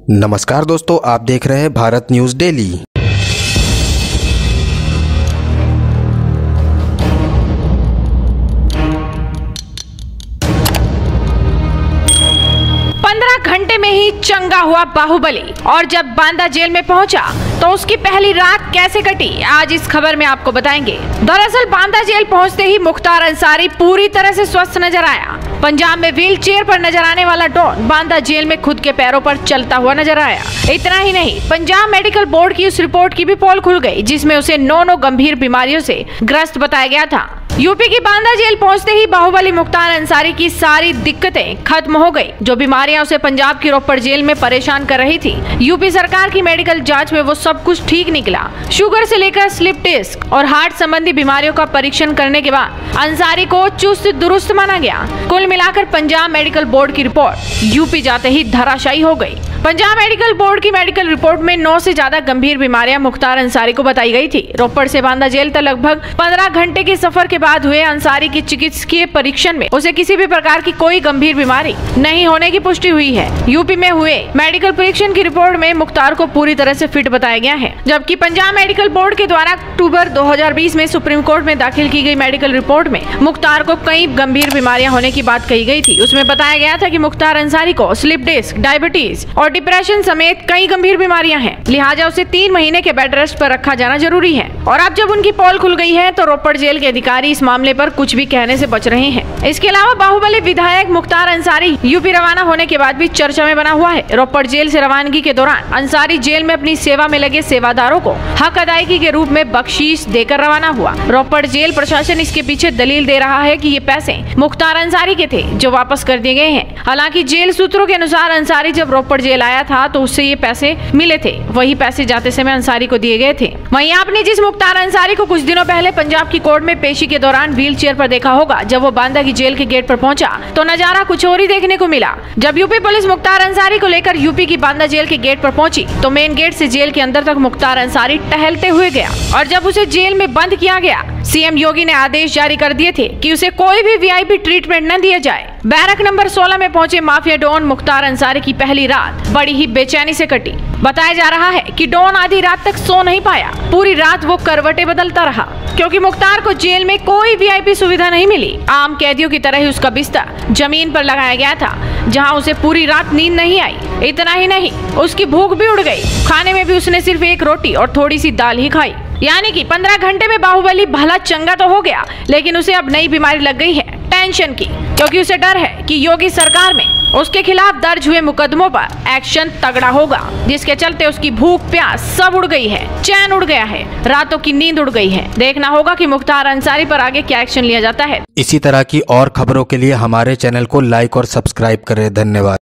नमस्कार दोस्तों, आप देख रहे हैं भारत न्यूज़ डेली। घंटे में ही चंगा हुआ बाहुबली, और जब बांदा जेल में पहुंचा तो उसकी पहली रात कैसे कटी, आज इस खबर में आपको बताएंगे। दरअसल बांदा जेल पहुंचते ही मुख्तार अंसारी पूरी तरह से स्वस्थ नजर आया। पंजाब में व्हील चेयर पर नजर आने वाला डॉन बांदा जेल में खुद के पैरों पर चलता हुआ नजर आया। इतना ही नहीं, पंजाब मेडिकल बोर्ड की उस रिपोर्ट की भी पोल खुल गई जिसमें उसे 9 गंभीर बीमारियों से ग्रस्त बताया गया था। यूपी की बांदा जेल पहुंचते ही बाहुबली मुख्तार अंसारी की सारी दिक्कतें खत्म हो गई। जो बीमारियां उसे पंजाब की रोपड़ जेल में परेशान कर रही थी, यूपी सरकार की मेडिकल जांच में वो सब कुछ ठीक निकला। शुगर से लेकर स्लिप डिस्क और हार्ट संबंधी बीमारियों का परीक्षण करने के बाद अंसारी को चुस्त दुरुस्त माना गया। कुल मिलाकर पंजाब मेडिकल बोर्ड की रिपोर्ट यूपी जाते ही धराशायी हो गई। पंजाब मेडिकल बोर्ड की मेडिकल रिपोर्ट में 9 से ज्यादा गंभीर बीमारियां मुख्तार अंसारी को बताई गई थी। रोपड़ से बांदा जेल तक लगभग 15 घंटे के सफर के बाद हुए अंसारी की चिकित्सकीय परीक्षण में उसे किसी भी प्रकार की कोई गंभीर बीमारी नहीं होने की पुष्टि हुई है। यूपी में हुए मेडिकल परीक्षण की रिपोर्ट में मुख्तार को पूरी तरह से फिट बताया गया है, जबकि पंजाब मेडिकल बोर्ड के द्वारा अक्टूबर 2020 में सुप्रीम कोर्ट में दाखिल की गई मेडिकल रिपोर्ट में मुख्तार को कई गंभीर बीमारियां होने की बात कही गई थी। उसमें बताया गया था कि मुख्तार अंसारी को स्लिप डिस्क, डायबिटीज और डिप्रेशन समेत कई गंभीर बीमारियां हैं, लिहाजा उसे 3 महीने के बेड रेस्ट पर रखा जाना जरूरी है। और अब जब उनकी पोल खुल गई है तो रोपड़ जेल के अधिकारी इस मामले पर कुछ भी कहने से बच रहे हैं। इसके अलावा बाहुबली विधायक मुख्तार अंसारी यूपी रवाना होने के बाद भी चर्चा में बना हुआ है। रोपड़ जेल से रवानगी के दौरान अंसारी जेल में अपनी सेवा में लगे सेवादारों को हक अदायगी के रूप में बख्शीश देकर रवाना हुआ। रोपड़ जेल प्रशासन इसके पीछे दलील दे रहा है कि ये पैसे मुख्तार अंसारी के थे जो वापस कर दिए गए हैं। हालांकि जेल सूत्रों के अनुसार अंसारी जब रोपड़ जेल आया था तो उससे ये पैसे मिले थे, वही पैसे जाते समय अंसारी को दिए गए थे। वहीं आपने जिस मुख्तार अंसारी को कुछ दिनों पहले पंजाब की कोर्ट में पेशी के दौरान व्हील चेयर पर देखा होगा, जब वो बांदा की जेल के गेट पर पहुंचा तो नजारा कुछ और ही देखने को मिला। जब यूपी पुलिस मुख्तार अंसारी को लेकर यूपी की बांदा जेल के गेट पर पहुंची तो मेन गेट से जेल के अंदर तक मुख्तार अंसारी टहलते हुए गया, और जब उसे जेल में बंद किया गया, सीएम योगी ने आदेश जारी कर दिए थे कि उसे कोई भी वीआईपी ट्रीटमेंट न दिया जाए। बैरक नंबर 16 में पहुंचे माफिया डॉन मुख्तार अंसारी की पहली रात बड़ी ही बेचैनी से कटी। बताया जा रहा है कि डॉन आधी रात तक सो नहीं पाया, पूरी रात वो करवटें बदलता रहा, क्योंकि मुख्तार को जेल में कोई वीआईपी सुविधा नहीं मिली। आम कैदियों की तरह ही उसका बिस्तर जमीन पर लगाया गया था, जहां उसे पूरी रात नींद नहीं आई। इतना ही नहीं, उसकी भूख भी उड़ गई। खाने में भी उसने सिर्फ 1 रोटी और थोड़ी सी दाल ही खाई। यानी कि 15 घंटे में बाहुबली भला चंगा तो हो गया, लेकिन उसे अब नई बीमारी लग गई है, टेंशन की, क्योंकि उसे डर है कि योगी सरकार में उसके खिलाफ दर्ज हुए मुकदमों पर एक्शन तगड़ा होगा, जिसके चलते उसकी भूख प्यास सब उड़ गई है, चैन उड़ गया है, रातों की नींद उड़ गई है। देखना होगा कि मुख्तार अंसारी पर आगे क्या एक्शन लिया जाता है। इसी तरह की और खबरों के लिए हमारे चैनल को लाइक और सब्सक्राइब करें। धन्यवाद।